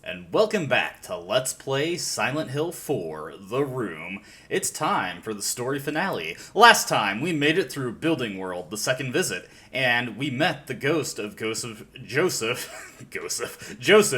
and welcome back to Let's Play Silent Hill 4, The Room. It's time for the story finale. Last time, we made it through Building World, the second visit, and we met the ghost of Joseph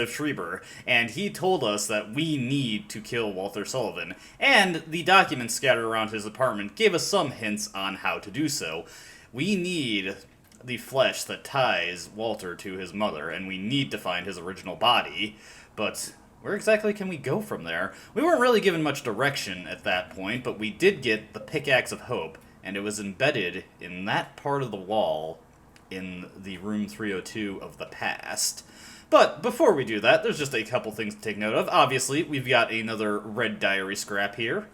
Schreiber, and he told us that we need to kill Walter Sullivan, and the documents scattered around his apartment gave us some hints on how to do so. We need the flesh that ties Walter to his mother, and we need to find his original body. But where exactly can we go from there? We weren't really given much direction at that point, but we did get the Pickaxe of Hope, and it was embedded in that part of the wall in the room 302 of the past. But before we do that, there's just a couple things to take note of. Obviously, we've got another red diary scrap here.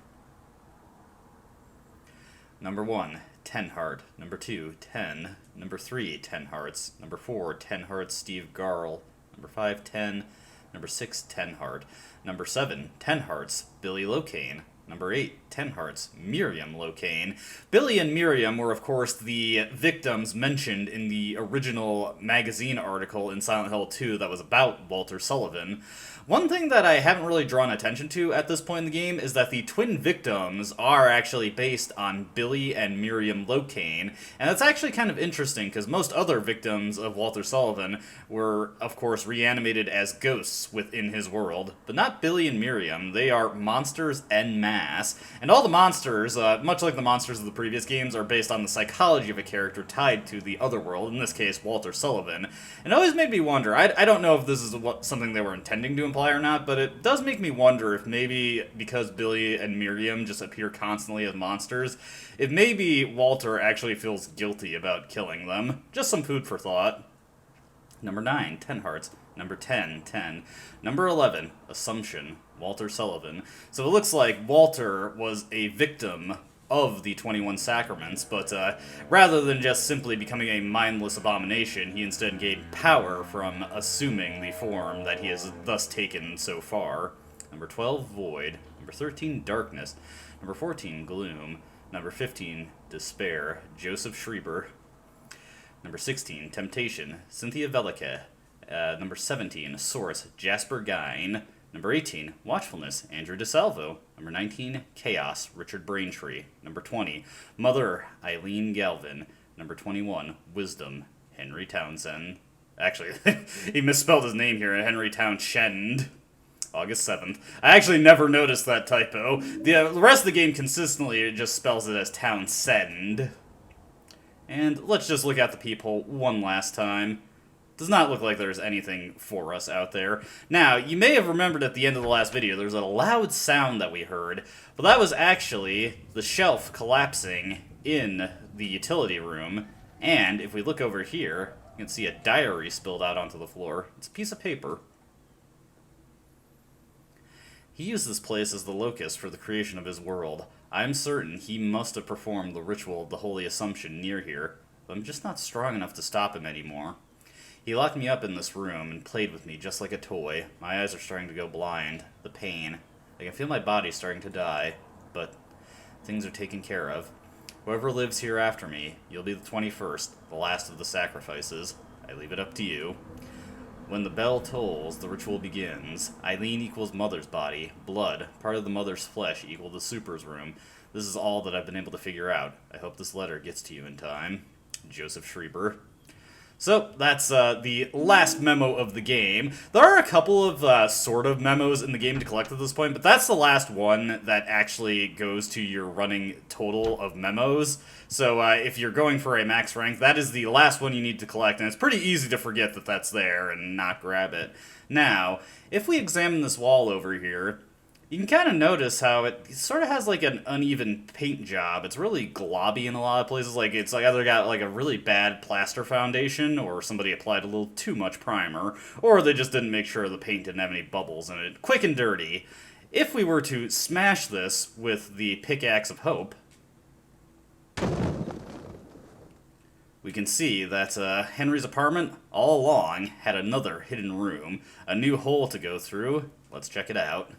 Number 1, 10 heart. Number 2, 10. Number 3, 10 hearts. Number 4, 10 hearts, Steve Garl. Number 5, 10. Number 6, 10 heart. Number 7, 10 hearts, Billy Locane. Number 8, 10 hearts, Miriam Locane. Billy and Miriam were, of course, the victims mentioned in the original magazine article in Silent Hill 2 that was about Walter Sullivan. One thing that I haven't really drawn attention to at this point in the game is that the twin victims are actually based on Billy and Miriam Locane, and that's actually kind of interesting because most other victims of Walter Sullivan were, of course, reanimated as ghosts within his world, but not Billy and Miriam. They are monsters en masse, and all the monsters, much like the monsters of the previous games, are based on the psychology of a character tied to the other world, in this case, Walter Sullivan. And it always made me wonder, I don't know if this is something they were intending to imply or not, but it does make me wonder if maybe because Billy and Miriam just appear constantly as monsters, if maybe Walter actually feels guilty about killing them. Just some food for thought. Number 9, 10 hearts. Number 10, 10. Number 11, Assumption, Walter Sullivan. So it looks like Walter was a victim of the 21 Sacraments, but rather than just simply becoming a mindless abomination, he instead gained power from assuming the form that he has thus taken so far. Number 12, Void. Number 13, Darkness. Number 14, Gloom. Number 15, Despair, Joseph Schreiber. Number 16, Temptation, Cynthia Velike. Number 17, Source, Jasper Gein. Number 18, Watchfulness, Andrew DeSalvo. Number 19, Chaos, Richard Braintree. Number 20, Mother, Eileen Galvin. Number 21, Wisdom, Henry Townsend. Actually, he misspelled his name here, Henry Townshend. August 7th. I actually never noticed that typo. The rest of the game consistently just spells it as Townsend. And let's just look at the peephole one last time. Does not look like there's anything for us out there. Now, you may have remembered at the end of the last video, there's a loud sound that we heard, but that was actually the shelf collapsing in the utility room. And if we look over here, you can see a diary spilled out onto the floor. It's a piece of paper. He used this place as the locus for the creation of his world. I'm certain he must have performed the ritual of the Holy Assumption near here, but I'm just not strong enough to stop him anymore. He locked me up in this room and played with me just like a toy. My eyes are starting to go blind. The pain. I can feel my body starting to die, but things are taken care of. Whoever lives here after me, you'll be the 21st, the last of the sacrifices. I leave it up to you. When the bell tolls, the ritual begins. Eileen equals Mother's body. Blood, part of the Mother's flesh, equal the Super's room. This is all that I've been able to figure out. I hope this letter gets to you in time. Joseph Schreiber. So, that's the last memo of the game. There are a couple of sort of memos in the game to collect at this point, but that's the last one that actually goes to your running total of memos. So, if you're going for a max rank, that is the last one you need to collect, and it's pretty easy to forget that that's there and not grab it. Now, if we examine this wall over here, you can kind of notice how it sort of has like an uneven paint job. It's really globby in a lot of places. Like it's like either got like a really bad plaster foundation, or somebody applied a little too much primer, or they just didn't make sure the paint didn't have any bubbles in it. Quick and dirty. If we were to smash this with the Pickaxe of Hope, we can see that Henry's apartment all along had another hidden room, a new hole to go through. Let's check it out.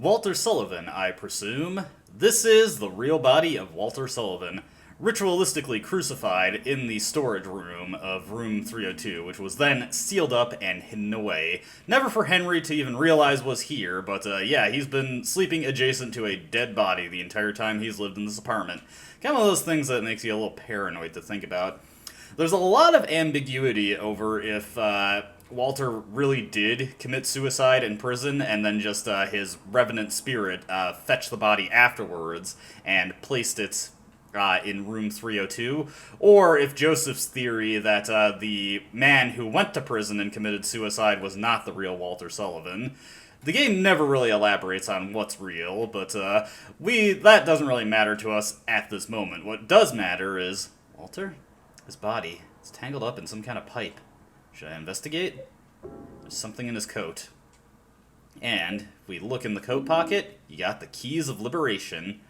Walter Sullivan, I presume. This is the real body of Walter Sullivan, ritualistically crucified in the storage room of room 302, which was then sealed up and hidden away. Never for Henry to even realize was here, but yeah, he's been sleeping adjacent to a dead body the entire time he's lived in this apartment. Kind of one of those things that makes you a little paranoid to think about. There's a lot of ambiguity over if Walter really did commit suicide in prison and then just his revenant spirit fetched the body afterwards and placed it in room 302, or if Joseph's theory that the man who went to prison and committed suicide was not the real Walter Sullivan. The game never really elaborates on what's real, but that doesn't really matter to us at this moment. What does matter is Walter, his body, is tangled up in some kind of pipe. Should I investigate? There's something in his coat. And if we look in the coat pocket, you got the keys of liberation.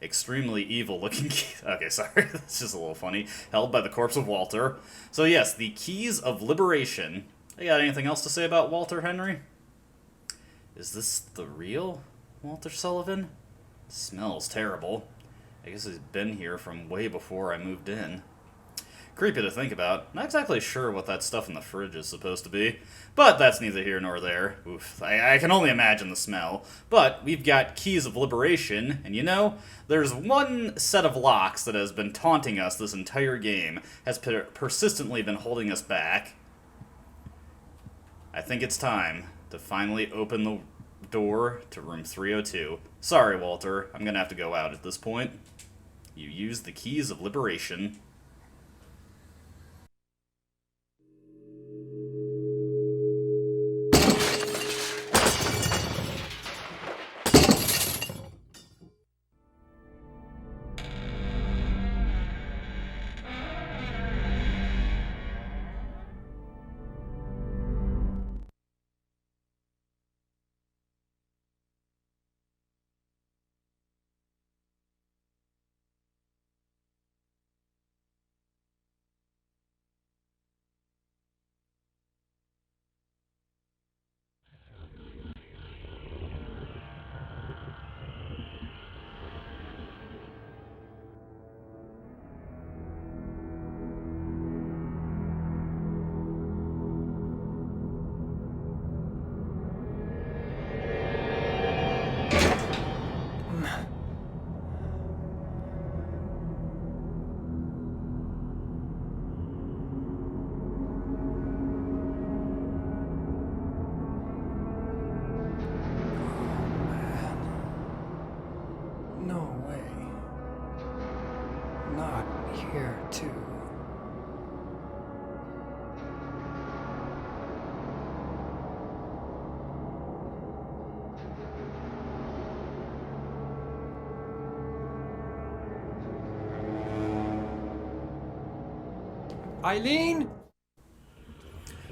Extremely evil-looking keys. Okay, sorry, that's just a little funny. Held by the corpse of Walter. So yes, the keys of liberation. You got anything else to say about Walter, Henry? Is this the real Walter Sullivan? It smells terrible. I guess he's been here from way before I moved in. Creepy to think about. Not exactly sure what that stuff in the fridge is supposed to be, but that's neither here nor there. Oof, I can only imagine the smell. But we've got keys of liberation, and you know, there's one set of locks that has been taunting us this entire game, has persistently been holding us back. I think it's time to finally open the door to room 302. Sorry, Walter, I'm gonna have to go out at this point. You used the keys of liberation. Here, too. Eileen?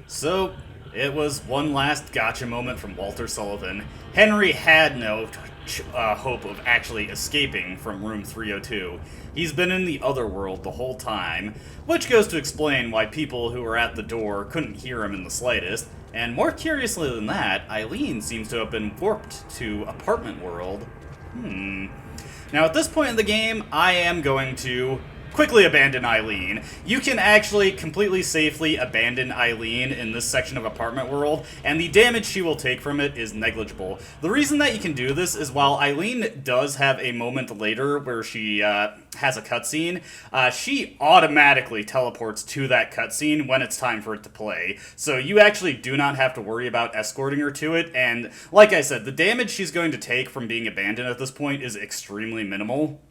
So, it was one last gotcha moment from Walter Sullivan. Henry had no hope of actually escaping from room 302. He's been in the other world the whole time, which goes to explain why people who were at the door couldn't hear him in the slightest. And more curiously than that, Eileen seems to have been warped to apartment world. Now at this point in the game, I am going to quickly abandon Eileen. You can actually completely safely abandon Eileen in this section of apartment world, and the damage she will take from it is negligible. The reason that you can do this is while Eileen does have a moment later where she has a cutscene, she automatically teleports to that cutscene when it's time for it to play. So you actually do not have to worry about escorting her to it, and like I said, the damage she's going to take from being abandoned at this point is extremely minimal.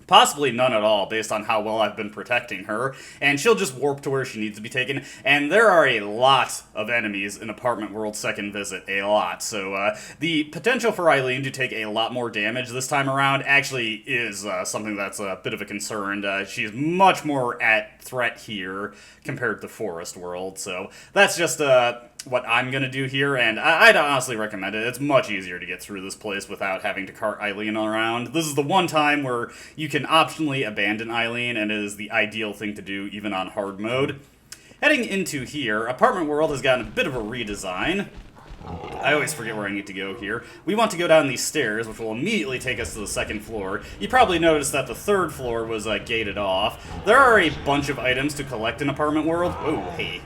Possibly none at all, based on how well I've been protecting her, and she'll just warp to where she needs to be taken, and there are a lot of enemies in Apartment World Second Visit, a lot, so the potential for Eileen to take a lot more damage this time around actually is something that's a bit of a concern. She's much more at threat here compared to Forest World, so that's just what I'm gonna do here, and I'd honestly recommend it. It's much easier to get through this place without having to cart Eileen around. This is the one time where you can optionally abandon Eileen, and it is the ideal thing to do even on hard mode. Heading into here, Apartment World has gotten a bit of a redesign. I always forget where I need to go here. We want to go down these stairs, which will immediately take us to the second floor. You probably noticed that the third floor was gated off. There are a bunch of items to collect in Apartment World. Oh, hey.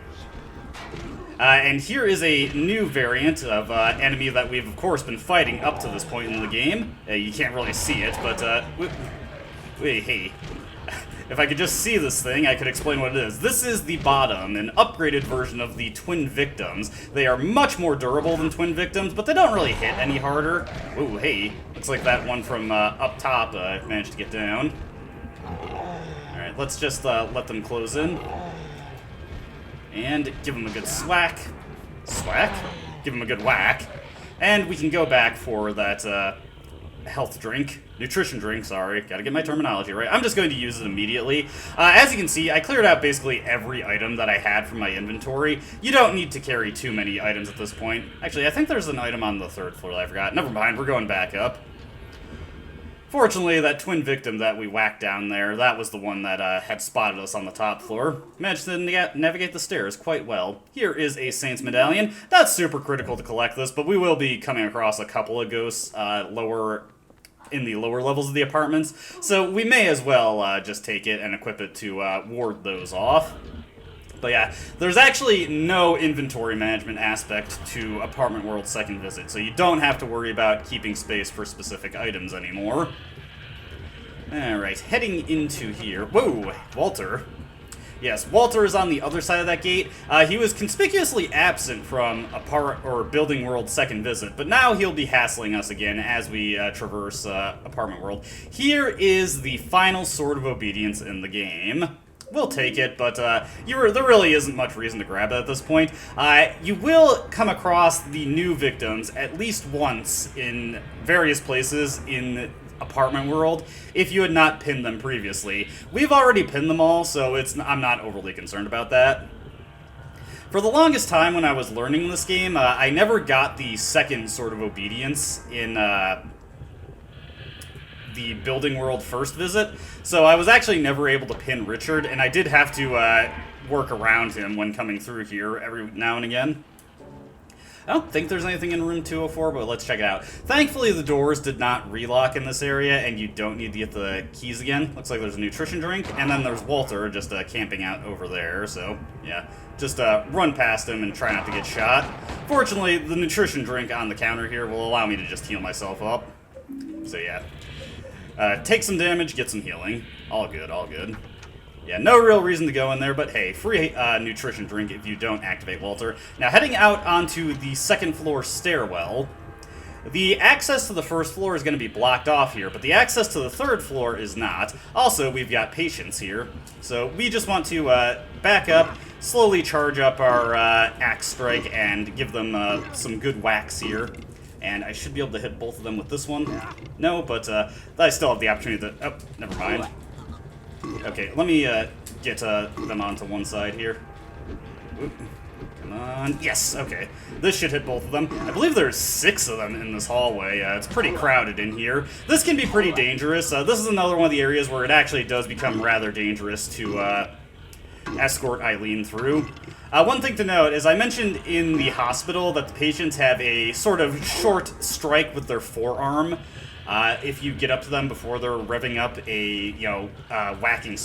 And here is a new variant of enemy that we've, of course, been fighting up to this point in the game. You can't really see it, but... wait, hey. If I could just see this thing, I could explain what it is. This is the bottom, an upgraded version of the Twin Victims. They are much more durable than Twin Victims, but they don't really hit any harder. Ooh, hey. Looks like that one from up top managed to get down. Alright, let's just let them close in. And give them a good swack. Swack? Give them a good whack. And we can go back for that health drink. Nutrition drink, sorry. Gotta get my terminology right. I'm just going to use it immediately. As you can see, I cleared out basically every item that I had from my inventory. You don't need to carry too many items at this point. Actually, I think there's an item on the third floor that I forgot. Never mind, we're going back up. Fortunately, that twin victim that we whacked down there, that was the one that had spotted us on the top floor. Managed to navigate the stairs quite well. Here is a Saint's Medallion. That's super critical to collect this, but we will be coming across a couple of ghosts in the lower levels of the apartments, so we may as well just take it and equip it to ward those off. But yeah, there's actually no inventory management aspect to Apartment World's second visit, so you don't have to worry about keeping space for specific items anymore. Alright, heading into here. Whoa, Walter. Yes, Walter is on the other side of that gate. He was conspicuously absent from Building World's second visit, but now he'll be hassling us again as we traverse Apartment World. Here is the final Sword of Obedience in the game. We'll take it, but there really isn't much reason to grab it at this point. You will come across the new victims at least once in various places in Apartment World if you had not pinned them previously. We've already pinned them all, so I'm not overly concerned about that. For the longest time when I was learning this game, I never got the second Sword of Obedience in the Building World first visit, so I was actually never able to pin Richard, and I did have to work around him when coming through here every now and again. I don't think there's anything in room 204, but let's check it out. Thankfully, the doors did not relock in this area, and you don't need to get the keys again. Looks like there's a nutrition drink, and then there's Walter just camping out over there, so yeah. Just run past him and try not to get shot. Fortunately, the nutrition drink on the counter here will allow me to just heal myself up. So yeah. Take some damage, get some healing. All good, all good. Yeah, no real reason to go in there, but hey, free nutrition drink if you don't activate Walter. Now, heading out onto the second floor stairwell, the access to the first floor is going to be blocked off here, but the access to the third floor is not. Also, we've got patience here, so we just want to back up, slowly charge up our axe strike, and give them some good whacks here. And I should be able to hit both of them with this one. No, but I still have the opportunity to... Oh, never mind. Okay, let me get them onto one side here. Oop. Come on. Yes, okay. This should hit both of them. I believe there's 6 of them in this hallway. It's pretty crowded in here. This can be pretty dangerous. This is another one of the areas where it actually does become rather dangerous to escort Eileen through. One thing to note is I mentioned in the hospital that the patients have a sort of short strike with their forearm. If you get up to them before they're revving up a, whacking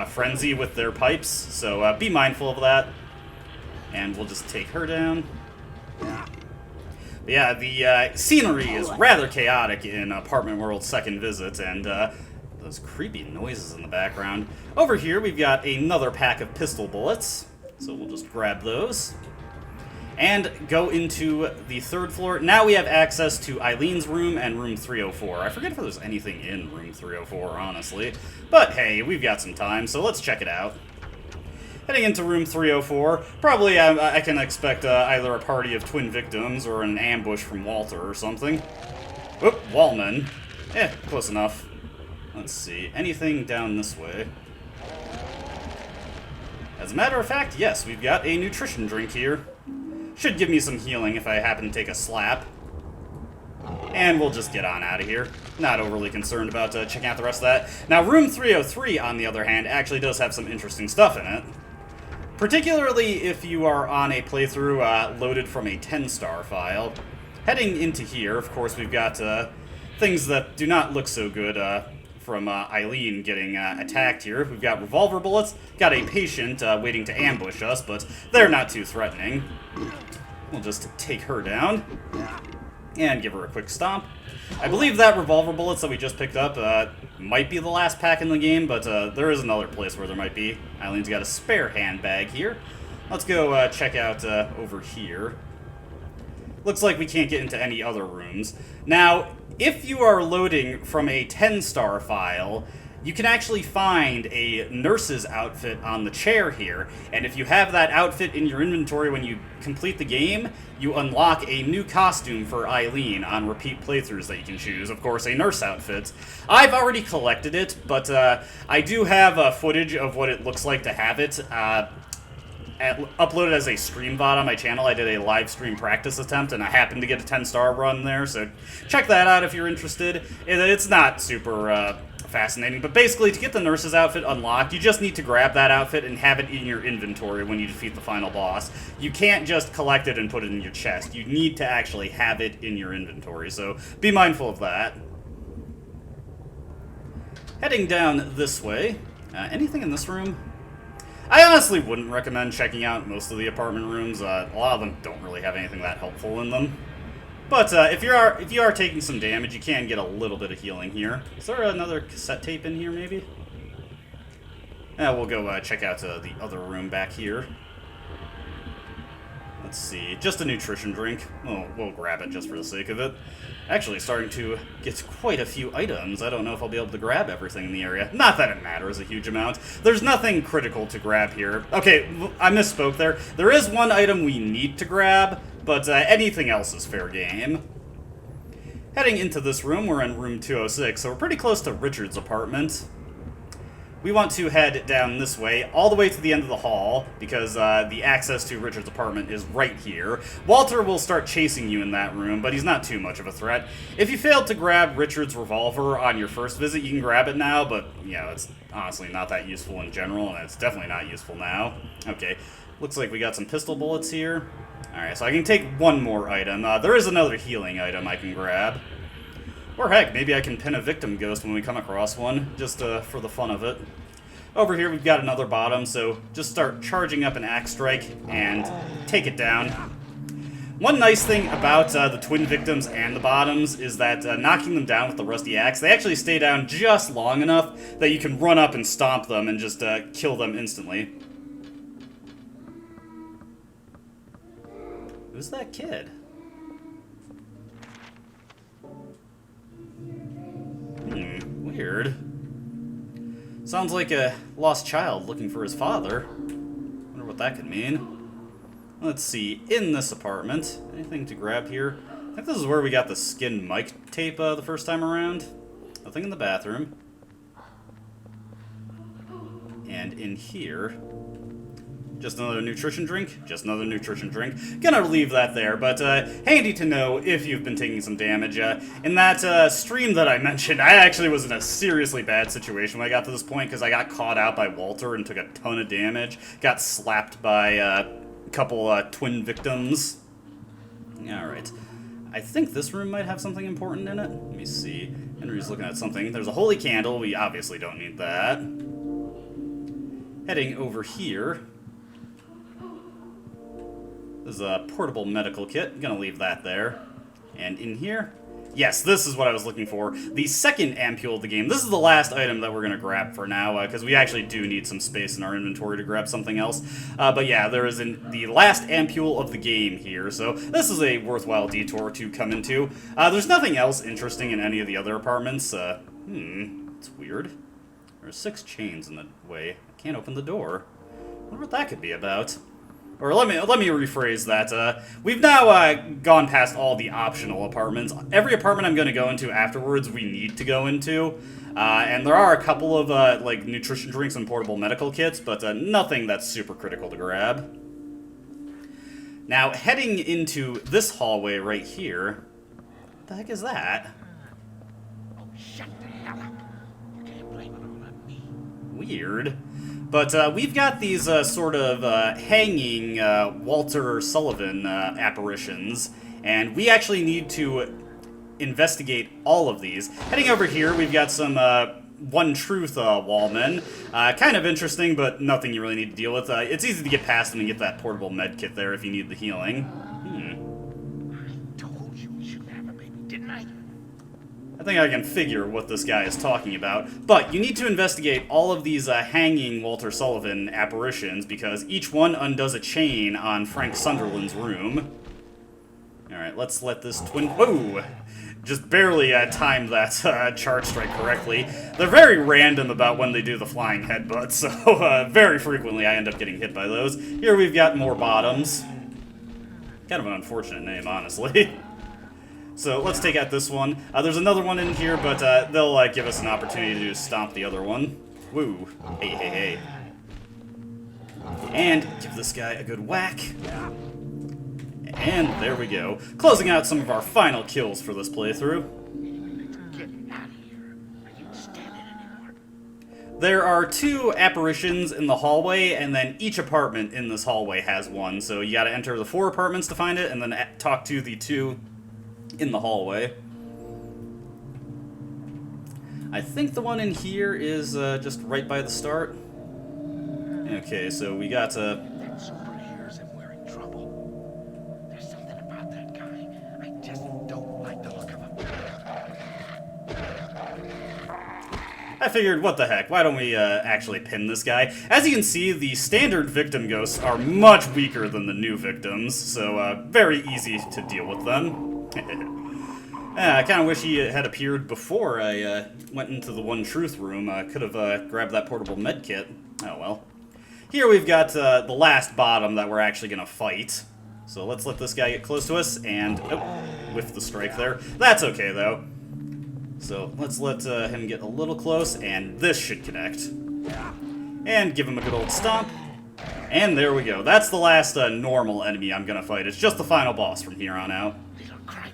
frenzy with their pipes. So be mindful of that. And we'll just take her down. But yeah, the scenery is rather chaotic in Apartment World's second visit, and those creepy noises in the background. Over here, we've got another pack of pistol bullets. So we'll just grab those. And go into the third floor. Now we have access to Eileen's room and room 304. I forget if there's anything in room 304, honestly. But hey, we've got some time, so let's check it out. Heading into room 304, probably I can expect either a party of twin victims or an ambush from Walter or something. Oop, Wallman. Close enough. Let's see, anything down this way? As a matter of fact, yes, we've got a nutrition drink here. Should give me some healing if I happen to take a slap. And we'll just get on out of here. Not overly concerned about checking out the rest of that. Now, room 303, on the other hand, actually does have some interesting stuff in it. particularly if you are on a playthrough loaded from a 10-star file. Heading into here, of course, we've got things that do not look so good from Eileen getting attacked here. We've got revolver bullets, got a patient waiting to ambush us, but they're not too threatening. We'll just take her down and give her a quick stomp. I believe that revolver bullets that we just picked up might be the last pack in the game, but there is another place where there might be. Eileen's got a spare handbag here. Let's go check out over here. Looks like we can't get into any other rooms. Now, if you are loading from a 10-star file, you can actually find a nurse's outfit on the chair here, and if you have that outfit in your inventory when you complete the game, you unlock a new costume for Eileen on repeat playthroughs that you can choose. Of course, a nurse outfit. I've already collected it, but I do have footage of what it looks like to have it uploaded as a stream VOD on my channel. I did a live stream practice attempt, and I happened to get a 10-star run there, so check that out if you're interested. It's not super fascinating, but basically, to get the nurse's outfit unlocked, you just need to grab that outfit and have it in your inventory when you defeat the final boss. You can't just collect it and put it in your chest. You need to actually have it in your inventory, so be mindful of that. Heading down this way. Anything in this room? I honestly wouldn't recommend checking out most of the apartment rooms. A lot of them don't really have anything that helpful in them. But if you are taking some damage, you can get a little bit of healing here. Is there another cassette tape in here, maybe? We'll go check out the other room back here. Let's see. Just a nutrition drink. Oh, we'll grab it just for the sake of it. Actually, starting to get quite a few items. I don't know if I'll be able to grab everything in the area. Not that it matters a huge amount. There's nothing critical to grab here. Okay, I misspoke there. There is one item we need to grab, but anything else is fair game. Heading into this room, we're in room 206, so we're pretty close to Richard's apartment. We want to head down this way, all the way to the end of the hall, because the access to Richard's apartment is right here. Walter will start chasing you in that room, but he's not too much of a threat. If you failed to grab Richard's revolver on your first visit, you can grab it now, but, yeah, it's honestly not that useful in general, and it's definitely not useful now. Okay, looks like we got some pistol bullets here. Alright, so I can take one more item. There is another healing item I can grab. Or heck, maybe I can pin a victim ghost when we come across one, just for the fun of it. Over here we've got another bottom, so just start charging up an axe strike and take it down. One nice thing about the twin victims and the bottoms is that knocking them down with the rusty axe, they actually stay down just long enough that you can run up and stomp them and just kill them instantly. Who's that kid? Weird. Sounds like a lost child looking for his father. Wonder what that could mean. Let's see, in this apartment, anything to grab here? I think this is where we got the skin mic tape the first time around. Nothing in the bathroom. And in here, just another nutrition drink? Just another nutrition drink. Gonna leave that there, but handy to know if you've been taking some damage. In that stream that I mentioned, I actually was in a seriously bad situation when I got to this point because I got caught out by Walter and took a ton of damage. Got slapped by a couple twin victims. Alright. I think this room might have something important in it. Let me see. Henry's looking at something. There's a holy candle. We obviously don't need that. Heading over here. This is a portable medical kit. I'm gonna leave that there. And in here, yes, this is what I was looking for. The second ampule of the game. This is the last item that we're gonna grab for now, because we actually do need some space in our inventory to grab something else. But yeah, there is the last ampule of the game here, so this is a worthwhile detour to come into. There's nothing else interesting in any of the other apartments. It's weird. There's 6 chains in the way. I can't open the door. I wonder what that could be about. Or let me rephrase that. We've now gone past all the optional apartments. Every apartment I'm going to go into afterwards, we need to go into. And there are a couple of like nutrition drinks and portable medical kits, but nothing that's super critical to grab. Now, heading into this hallway right here, what the heck is that? Oh, shut the hell up. You can't blame it all on me. Weird. But we've got these sort of hanging Walter Sullivan apparitions, and we actually need to investigate all of these. Heading over here, we've got some One Truth wallmen. Kind of interesting, but nothing you really need to deal with. It's easy to get past them and get that portable med kit there if you need the healing. I told you we shouldn't have a baby, didn't I? I think I can figure what this guy is talking about, but you need to investigate all of these hanging Walter Sullivan apparitions, because each one undoes a chain on Frank Sunderland's room. Alright, let's let this twin... Whoa! Just barely timed that charge strike correctly. They're very random about when they do the flying headbutt, so very frequently I end up getting hit by those. Here we've got more bottoms. Kind of an unfortunate name, honestly. So let's take out this one. There's another one in here, but they'll give us an opportunity to stomp the other one. Woo. Hey, hey, hey. And give this guy a good whack. And there we go. Closing out some of our final kills for this playthrough. Get out of here. Are you standing anymore? There are 2 apparitions in the hallway, and then each apartment in this hallway has one. So you gotta enter the 4 apartments to find it, and then talk to the 2 in the hallway. I think the one in here is just right by the start. Okay, so we got That superhero's in wearing trouble. There's something about that guy. I just don't like the look of him. I figured, what the heck, why don't we actually pin this guy? As you can see, the standard victim ghosts are much weaker than the new victims, so very easy to deal with them. I kind of wish he had appeared before I went into the One Truth room. I could have grabbed that portable med kit. Oh well. Here we've got the last bottom that we're actually going to fight. So let's let this guy get close to us, and... Oh, whiff the strike there. That's okay, though. So let's let him get a little close, and this should connect. And give him a good old stomp. And there we go. That's the last normal enemy I'm going to fight. It's just the final boss from here on out. Little crybaby.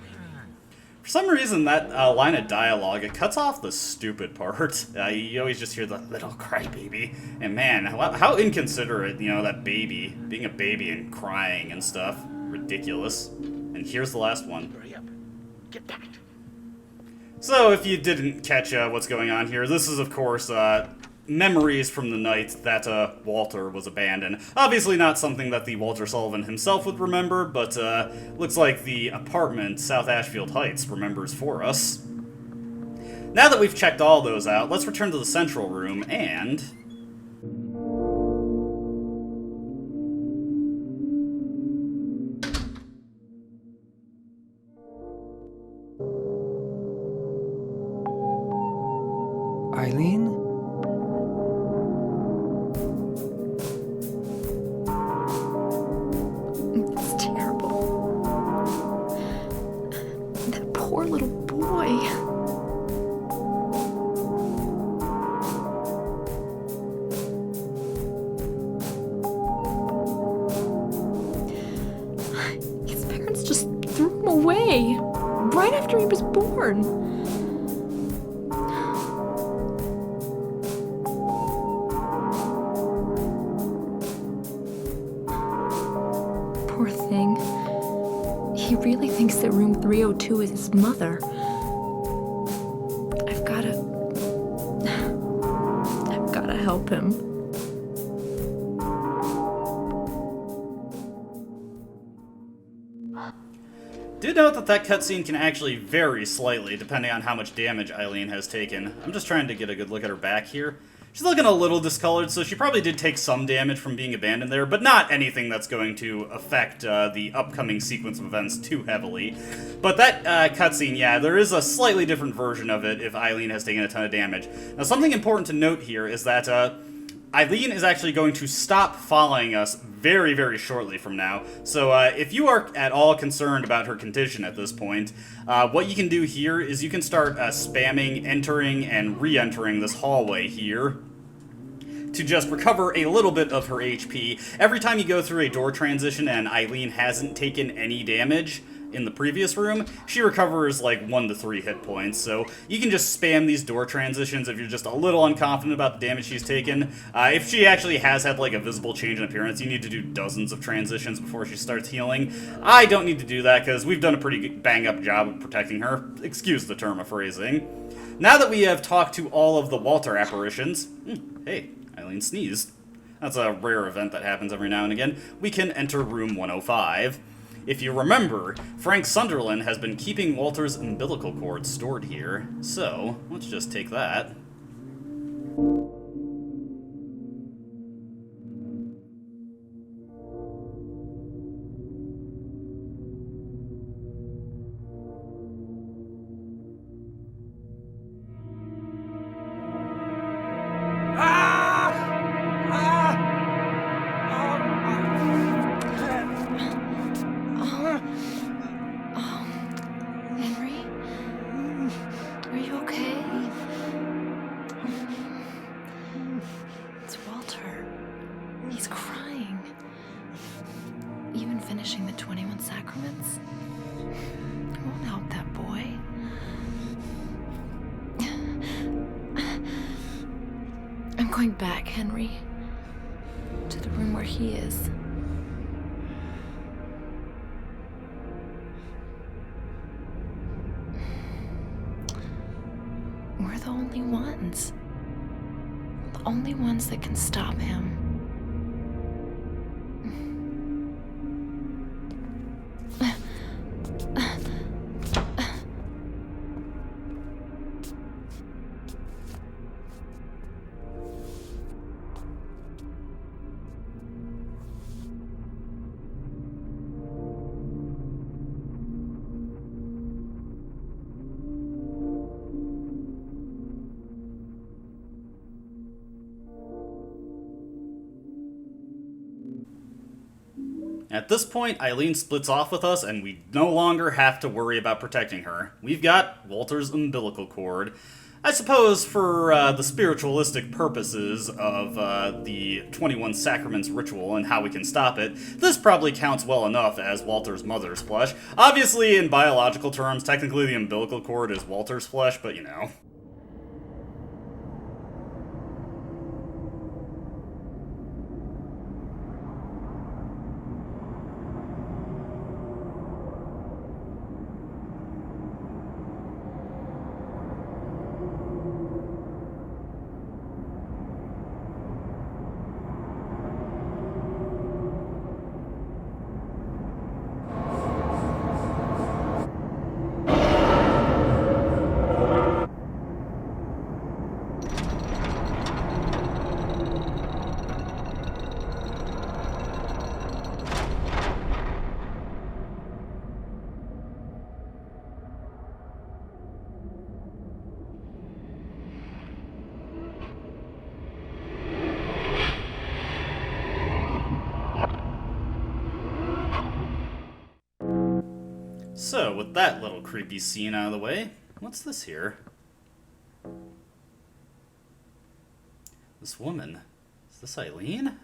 For some reason, that line of dialogue, it cuts off the stupid part. You always just hear the little crybaby. And man, how inconsiderate, that baby, being a baby and crying and stuff. Ridiculous. And here's the last one. Hurry up. Get back. So, if you didn't catch what's going on here, this is, of course, memories from the night that Walter was abandoned. Obviously not something that the Walter Sullivan himself would remember, but looks like the apartment, South Ashfield Heights, remembers for us. Now that we've checked all those out, let's return to the central room and... Eileen? It's terrible. That poor little boy. His parents just threw him away right after he was born. Poor thing. He really thinks that room 302 is his mother. I've gotta help him. Do note that cutscene can actually vary slightly depending on how much damage Eileen has taken. I'm just trying to get a good look at her back here. She's looking a little discolored, so she probably did take some damage from being abandoned there, but not anything that's going to affect the upcoming sequence of events too heavily. But that cutscene, yeah, there is a slightly different version of it if Eileen has taken a ton of damage. Now, something important to note here is that Eileen is actually going to stop following us very, very shortly from now. So if you are at all concerned about her condition at this point, what you can do here is you can start spamming, entering, and re-entering this hallway here to just recover a little bit of her HP. Every time you go through a door transition and Eileen hasn't taken any damage, in the previous room, she recovers like 1 to 3 hit points, so you can just spam these door transitions if you're just a little unconfident about the damage she's taken. If she actually has had like a visible change in appearance, you need to do dozens of transitions before she starts healing. I don't need to do that because we've done a pretty bang-up job of protecting her. Excuse the term of phrasing. Now that we have talked to all of the Walter apparitions... hey, Eileen sneezed. That's a rare event that happens every now and again. We can enter room 105. If you remember, Frank Sunderland has been keeping Walter's umbilical cord stored here, so let's just take that. Henry? Are you okay? It's Walter. He's crying. Even finishing the 21 sacraments? It won't help that boy. I'm going back, Henry. To the room where he is. We're the only ones. The only ones that can stop him. At this point, Eileen splits off with us, and we no longer have to worry about protecting her. We've got Walter's umbilical cord. I suppose for the spiritualistic purposes of the 21 Sacraments ritual and how we can stop it, this probably counts well enough as Walter's mother's flesh. Obviously, in biological terms, technically the umbilical cord is Walter's flesh, but you know. So, with that little creepy scene out of the way, what's this here? This woman. Is this Eileen?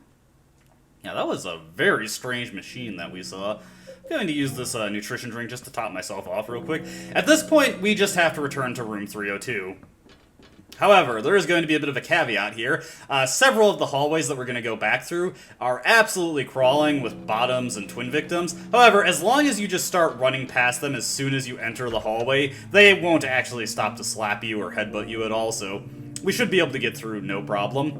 Yeah, that was a very strange machine that we saw. I'm going to use this nutrition drink just to top myself off real quick. At this point, we just have to return to room 302. However, there is going to be a bit of a caveat here. Several of the hallways that we're going to go back through are absolutely crawling with bottoms and twin victims. However, as long as you just start running past them as soon as you enter the hallway, they won't actually stop to slap you or headbutt you at all, so we should be able to get through no problem.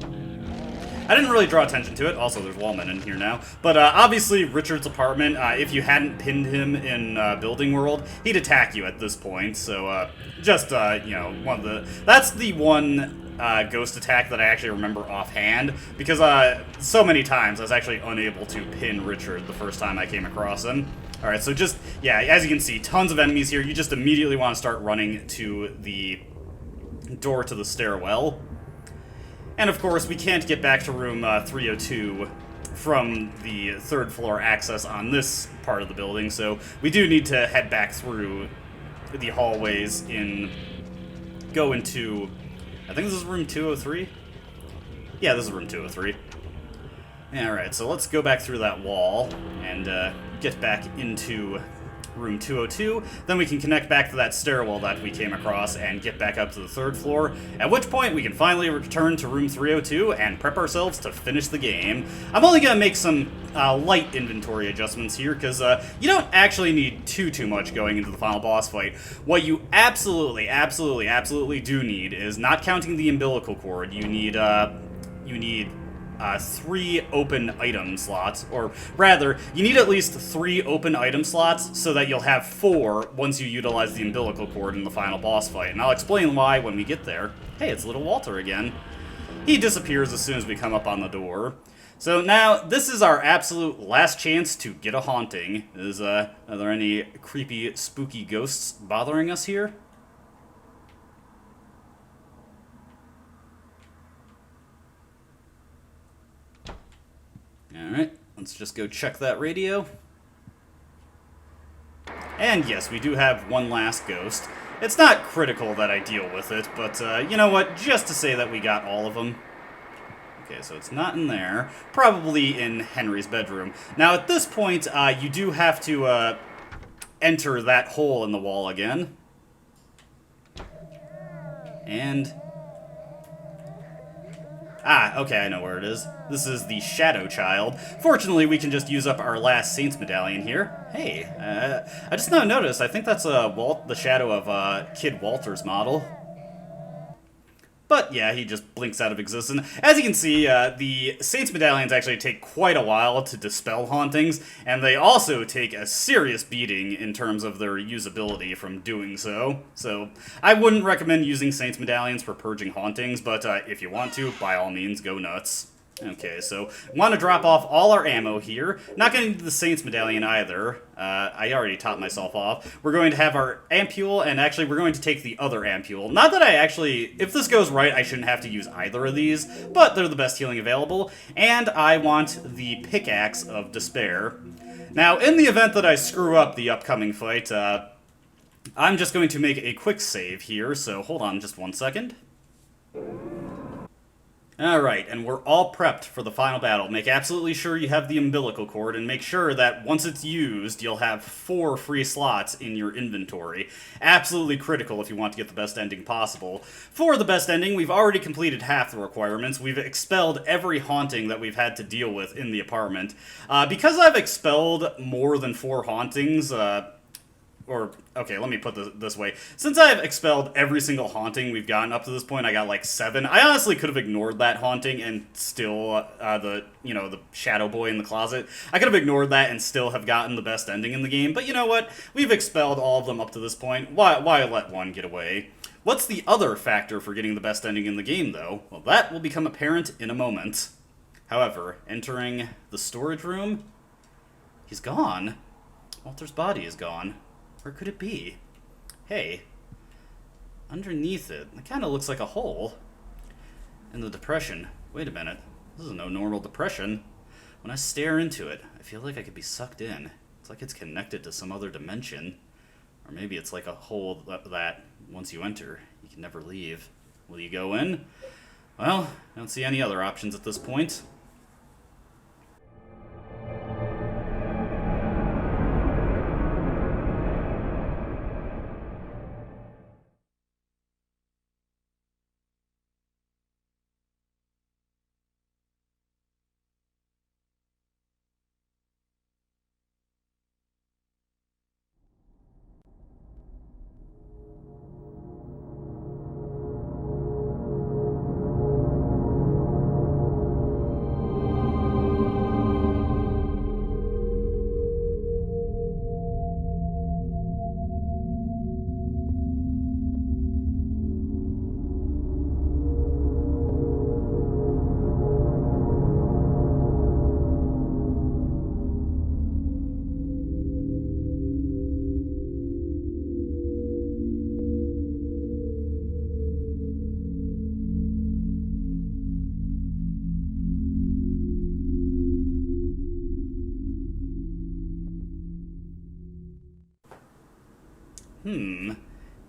I didn't really draw attention to it. Also, there's wallmen in here now. But obviously, Richard's apartment, if you hadn't pinned him in Building World, he'd attack you at this point. So just, you know, that's the one ghost attack that I actually remember offhand. Because so many times I was actually unable to pin Richard the first time I came across him. Alright, so just, yeah, as you can see, tons of enemies here. You just immediately want to start running to the door to the stairwell. And of course, we can't get back to room 302 from the third floor access on this part of the building, so we do need to head back through the hallways go into, I think this is room 203? Yeah, this is room 203. Alright, so let's go back through that wall and get back into room 202, then we can connect back to that stairwell that we came across and get back up to the 3rd floor, at which point we can finally return to room 302 and prep ourselves to finish the game. I'm only going to make some light inventory adjustments here, because you don't actually need too much going into the final boss fight. What you absolutely do need is, not counting the umbilical cord, you need 3 open item slots, or rather, you need at least 3 open item slots so that you'll have 4 once you utilize the umbilical cord in the final boss fight, and I'll explain why when we get there. Hey, it's little Walter again. He disappears as soon as we come up on the door. So now, this is our absolute last chance to get a haunting. Are there any creepy, spooky ghosts bothering us here? Alright, let's just go check that radio. And yes, we do have one last ghost. It's not critical that I deal with it, but you know what? Just to say that we got all of them. Okay, so it's not in there. Probably in Henry's bedroom. Now, at this point, you do have to enter that hole in the wall again. And... ah, okay, I know where it is. This is the Shadow Child. Fortunately, we can just use up our last Saints medallion here. Hey, I just now noticed, I think that's the shadow of Kid Walter's model. But yeah, he just blinks out of existence. As you can see, the Saints medallions actually take quite a while to dispel hauntings, and they also take a serious beating in terms of their usability from doing so. So I wouldn't recommend using Saints medallions for purging hauntings, but if you want to, by all means, go nuts. Okay, so want to drop off all our ammo here. Not going to need the Saints medallion either. I already topped myself off. We're going to have our ampule, and actually we're going to take the other ampule. Not that I actually, if this goes right, I shouldn't have to use either of these, but they're the best healing available. And I want the Pickaxe of Despair. Now, in the event that I screw up the upcoming fight, I'm just going to make a quick save here, so hold on just 1 second. Alright, and we're all prepped for the final battle. Make absolutely sure you have the umbilical cord, and make sure that once it's used, you'll have 4 free slots in your inventory. Absolutely critical if you want to get the best ending possible. For the best ending, we've already completed half the requirements. We've expelled every haunting that we've had to deal with in the apartment. Because I've expelled more than 4 hauntings, okay, let me put this way. Since I've expelled every single haunting we've gotten up to this point, I got like 7. I honestly could have ignored that haunting and still, the shadow boy in the closet. I could have ignored that and still have gotten the best ending in the game. But you know what? We've expelled all of them up to this point. Why let one get away? What's the other factor for getting the best ending in the game, though? Well, that will become apparent in a moment. However, entering the storage room, he's gone. Walter's body is gone. Where could it be? Hey, underneath it kind of looks like a hole. And the depression. Wait a minute. This is no normal depression. When I stare into it, I feel like I could be sucked in. It's like it's connected to some other dimension. Or maybe it's like a hole that once you enter, you can never leave. Will you go in? Well, I don't see any other options at this point.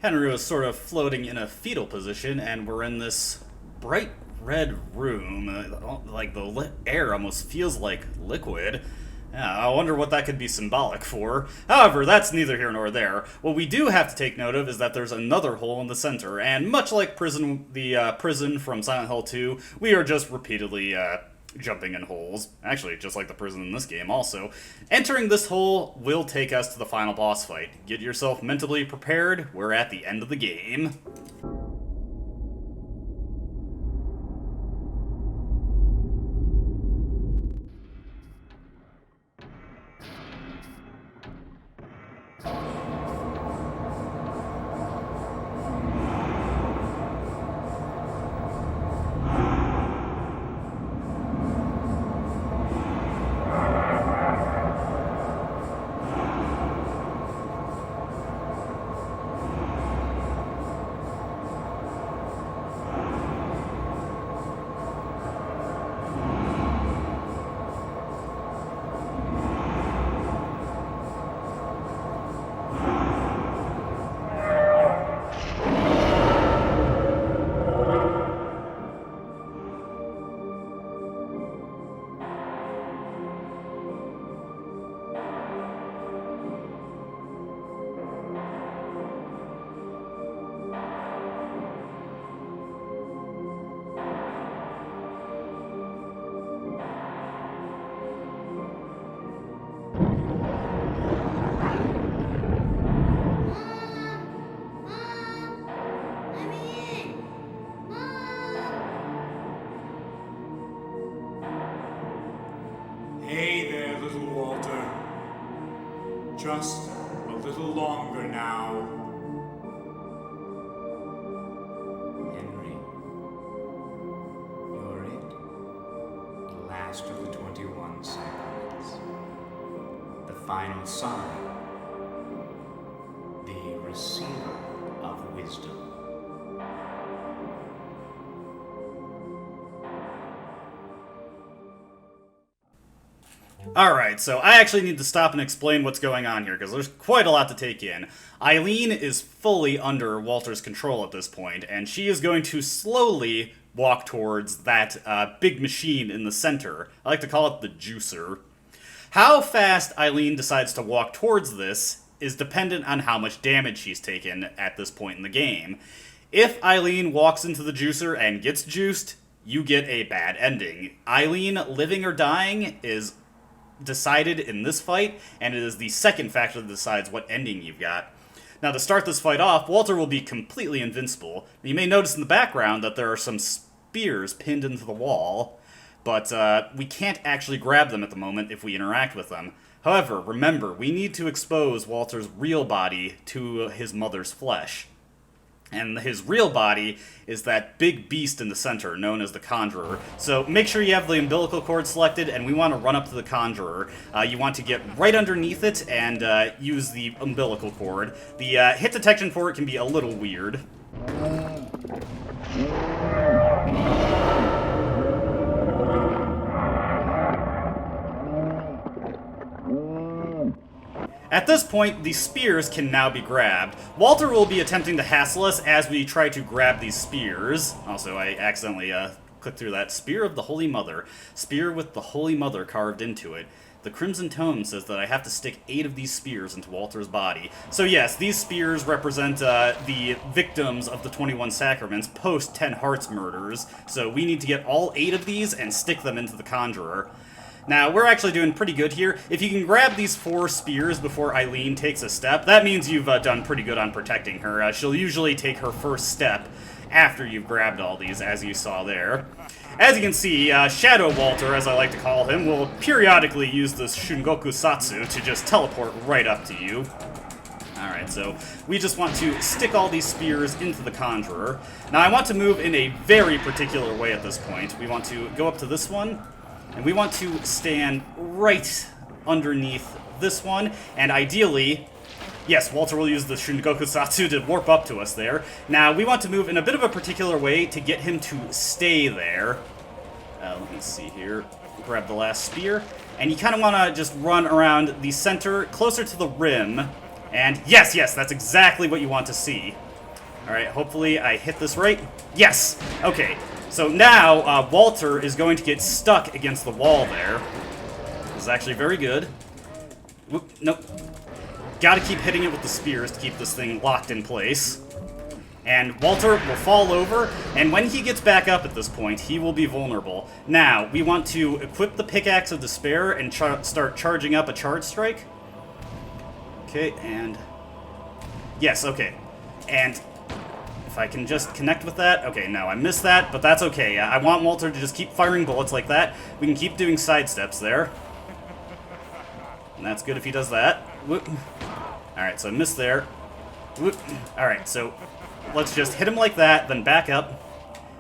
Henry was sort of floating in a fetal position, and we're in this bright red room. Like, the air almost feels like liquid. I wonder what that could be symbolic for. However, that's neither here nor there. What we do have to take note of is that there's another hole in the center, and much like the prison from Silent Hill 2, we are just repeatedly jumping in holes. Actually, just like the prison in this game also. Entering this hole will take us to the final boss fight. Get yourself mentally prepared. We're at the end of the game. Hey there, little Walter. Just a little longer now. Henry, you're it. The last of the 21 sacraments. The final sign. The receiver of wisdom. Alright, so I actually need to stop and explain what's going on here, because there's quite a lot to take in. Eileen is fully under Walter's control at this point, and she is going to slowly walk towards that big machine in the center. I like to call it the juicer. How fast Eileen decides to walk towards this is dependent on how much damage she's taken at this point in the game. If Eileen walks into the juicer and gets juiced, you get a bad ending. Eileen living or dying is decided in this fight, and it is the second factor that decides what ending you've got. Now, to start this fight off, Walter will be completely invincible. You may notice in the background that there are some spears pinned into the wall, but we can't actually grab them at the moment if we interact with them. However, remember, we need to expose Walter's real body to his mother's flesh. And his real body is that big beast in the center, known as the Conjurer. So make sure you have the umbilical cord selected, and we want to run up to the Conjurer. You want to get right underneath it and use the umbilical cord. The hit detection for it can be a little weird. At this point, the spears can now be grabbed. Walter will be attempting to hassle us as we try to grab these spears. Also, I accidentally clicked through that. Spear of the Holy Mother. Spear with the Holy Mother carved into it. The Crimson Tome says that I have to stick 8 of these spears into Walter's body. So yes, these spears represent the victims of the 21 Sacraments post 10 Hearts murders. So we need to get all 8 of these and stick them into the Conjurer. Now, we're actually doing pretty good here. If you can grab these 4 spears before Eileen takes a step, that means you've done pretty good on protecting her. She'll usually take her first step after you've grabbed all these, as you saw there. As you can see, Shadow Walter, as I like to call him, will periodically use this Shungoku Satsu to just teleport right up to you. Alright, so we just want to stick all these spears into the Conjurer. Now, I want to move in a very particular way at this point. We want to go up to this one, and we want to stand right underneath this one, and ideally, yes, Walter will use the Shungoku Satsu to warp up to us there. Now, we want to move in a bit of a particular way to get him to stay there. Let me see here. Grab the last spear, and you kind of want to just run around the center, closer to the rim, and yes, that's exactly what you want to see. Alright, hopefully I hit this right. Yes! Okay. So now, Walter is going to get stuck against the wall there. Because is actually very good. Whoop, nope. Gotta keep hitting it with the spears to keep this thing locked in place. And Walter will fall over, and when he gets back up at this point, he will be vulnerable. Now, we want to equip the Pickaxe of Despair and start charging up a Charge Strike. Okay, and... Yes, okay. And if I can just connect with that... Okay, no, I missed that, but that's okay. I want Walter to just keep firing bullets like that. We can keep doing sidesteps there. And that's good if he does that. Whoop. Alright, so I missed there. Whoop. Alright, so... Let's just hit him like that, then back up.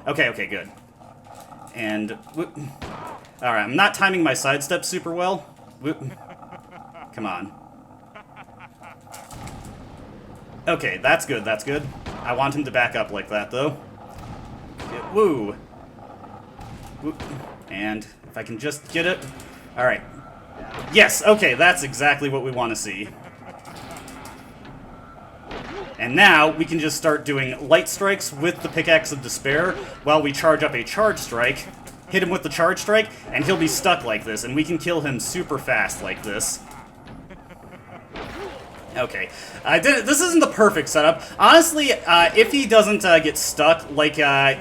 Okay, okay, good. And, whoop. Alright, I'm not timing my sidestep super well. Whoop. Come on. Okay, that's good, that's good. I want him to back up like that, though. Yeah, woo. Whoop. And if I can just get it. Alright. Yes, okay, that's exactly what we want to see. And now, we can just start doing light strikes with the Pickaxe of Despair while we charge up a Charge Strike, hit him with the Charge Strike, and he'll be stuck like this, and we can kill him super fast like this. Okay, this isn't the perfect setup. Honestly, if he doesn't get stuck like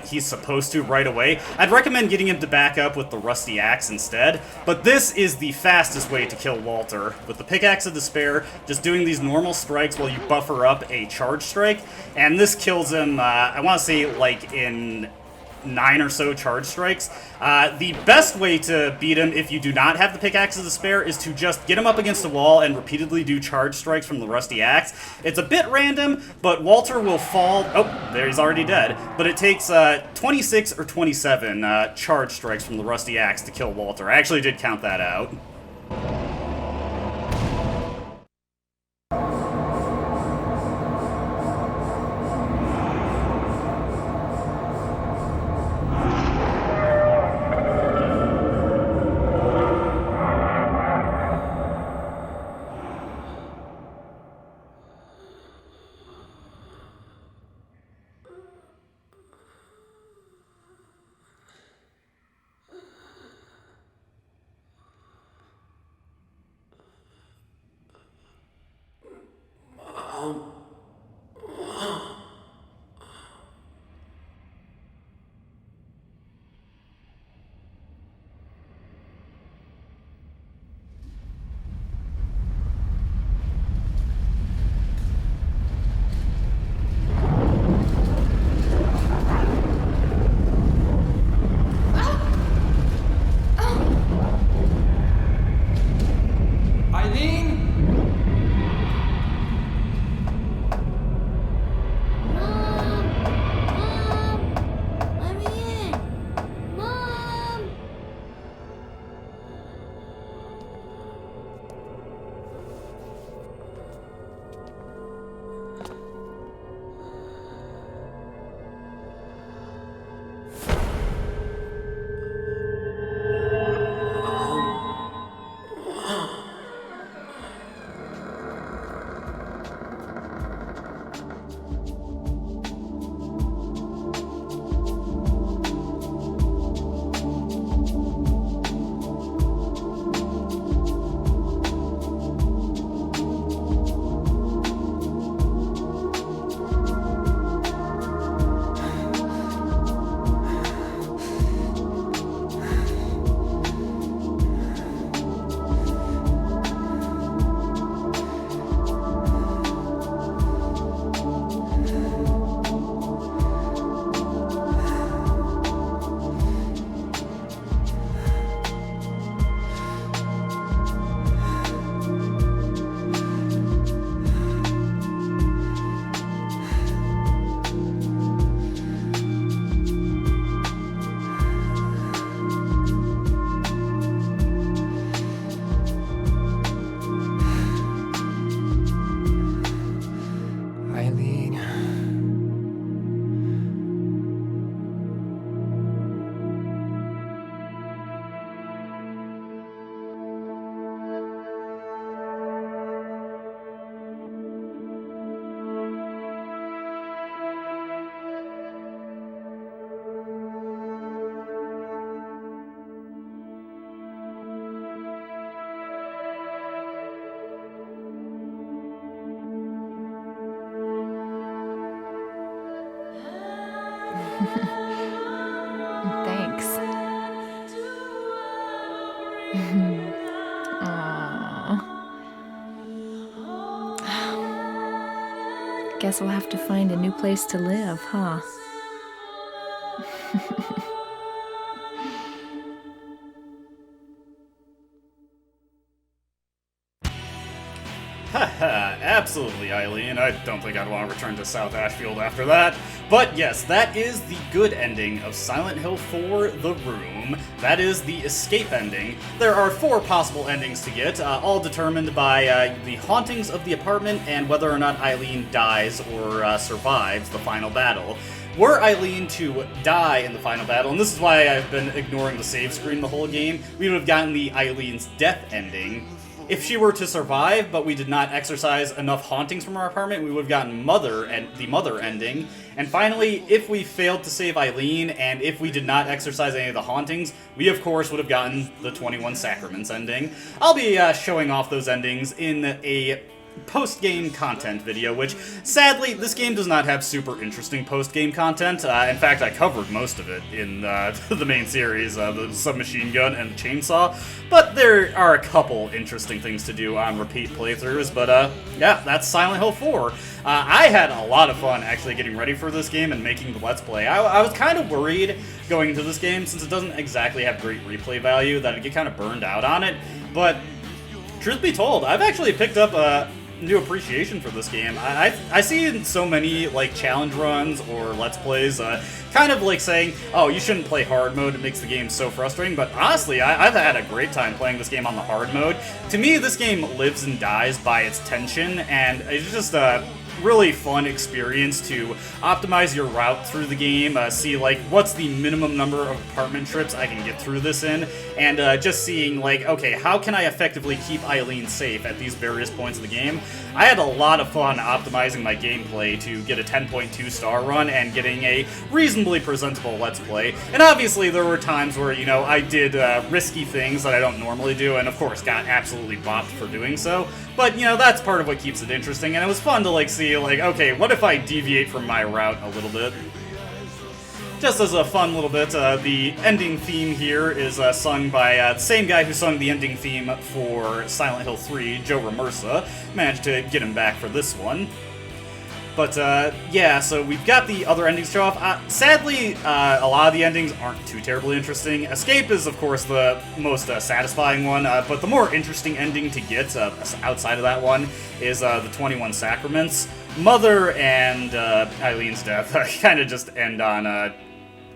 he's supposed to right away, I'd recommend getting him to back up with the Rusty Axe instead. But this is the fastest way to kill Walter. With the Pickaxe of Despair, just doing these normal strikes while you buffer up a Charge Strike. And this kills him, I want to say, like, in 9 or so Charge Strikes. The best way to beat him if you do not have the Pickaxe of Despair is to just get him up against the wall and repeatedly do Charge Strikes from the Rusty Axe. It's a bit random, but Walter will fall... Oh, there, he's already dead. But it takes 26 or 27 Charge Strikes from the Rusty Axe to kill Walter. I actually did count that out. Thanks. Aww. Guess we'll have to find a new place to live, huh? Haha, absolutely, Eileen. I don't think I'd want to return to South Ashfield after that. But yes, that is the good ending of Silent Hill 4: The Room. That is the escape ending. There are 4 possible endings to get, all determined by the hauntings of the apartment and whether or not Eileen dies or survives the final battle. Were Eileen to die in the final battle, and this is why I've been ignoring the save screen the whole game, we would have gotten the Eileen's death ending. If she were to survive, but we did not exercise enough hauntings from our apartment, we would have gotten the mother ending. And finally, if we failed to save Eileen, and if we did not exercise any of the hauntings, we of course would have gotten the 21 Sacraments ending. I'll be showing off those endings in a post-game content video, which, sadly, this game does not have super interesting post-game content. In fact, I covered most of it in the main series, the submachine gun and the chainsaw, but there are a couple interesting things to do on repeat playthroughs, but yeah, that's Silent Hill 4. I had a lot of fun actually getting ready for this game and making the Let's Play. I was kind of worried going into this game, since it doesn't exactly have great replay value, that I'd get kind of burned out on it, but truth be told, I've actually picked up a new appreciation for this game. I see in so many like challenge runs or Let's Plays kind of like saying, oh, you shouldn't play hard mode, it makes the game so frustrating, but honestly, I've had a great time playing this game on the hard mode. To me, this game lives and dies by its tension, and it's just a really fun experience to optimize your route through the game, see like what's the minimum number of apartment trips I can get through this in, and just seeing like, okay, how can I effectively keep Eileen safe at these various points of the game. I had a lot of fun optimizing my gameplay to get a 10.2 star run and getting a reasonably presentable Let's Play, and obviously there were times where, you know, I did risky things that I don't normally do, and of course got absolutely bopped for doing so, but you know, that's part of what keeps it interesting, and it was fun to like see like, okay, what if I deviate from my route a little bit? Just as a fun little bit, the ending theme here is sung by the same guy who sung the ending theme for Silent Hill 3, Joe Ramersa. Managed to get him back for this one. But, yeah, so we've got the other endings to show off. Sadly, a lot of the endings aren't too terribly interesting. Escape is, of course, the most satisfying one, but the more interesting ending to get outside of that one is the 21 Sacraments. Mother and Eileen's death kind of just end on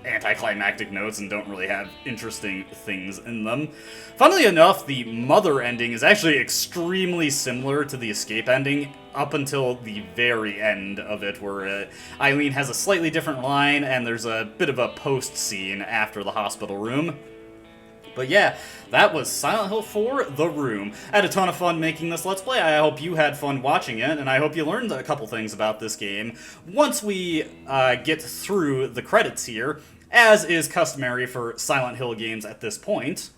anticlimactic notes and don't really have interesting things in them. Funnily enough, the Mother ending is actually extremely similar to the Escape ending up until the very end of it, where Eileen has a slightly different line and there's a bit of a post scene after the hospital room. But yeah, that was Silent Hill 4: The Room. I had a ton of fun making this Let's Play. I hope you had fun watching it, and I hope you learned a couple things about this game. Once we get through the credits here, as is customary for Silent Hill games at this point,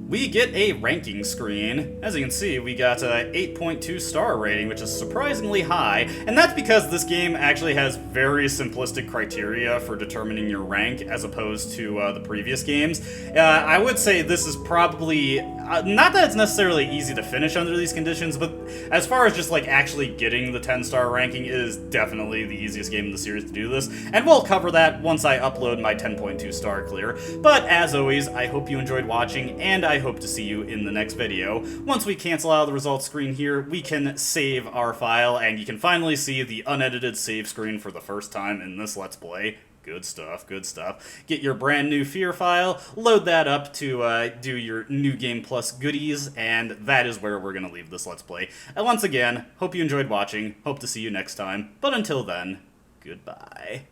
we get a ranking screen. As you can see, we got a 8.2 star rating, which is surprisingly high, and that's because this game actually has very simplistic criteria for determining your rank as opposed to the previous games. I would say this is probably, not that it's necessarily easy to finish under these conditions, but as far as just like actually getting the 10-star ranking, it is definitely the easiest game in the series to do this, and we'll cover that once I upload my 10.2 star clear. But as always, I hope you enjoyed watching, and I hope to see you in the next video. Once we cancel out of the results screen here, we can save our file, and you can finally see the unedited save screen for the first time in this Let's Play. Good stuff, good stuff. Get your brand new Fear file, load that up to do your New Game Plus goodies, and that is where we're going to leave this Let's Play. And once again, hope you enjoyed watching, hope to see you next time, but until then, goodbye.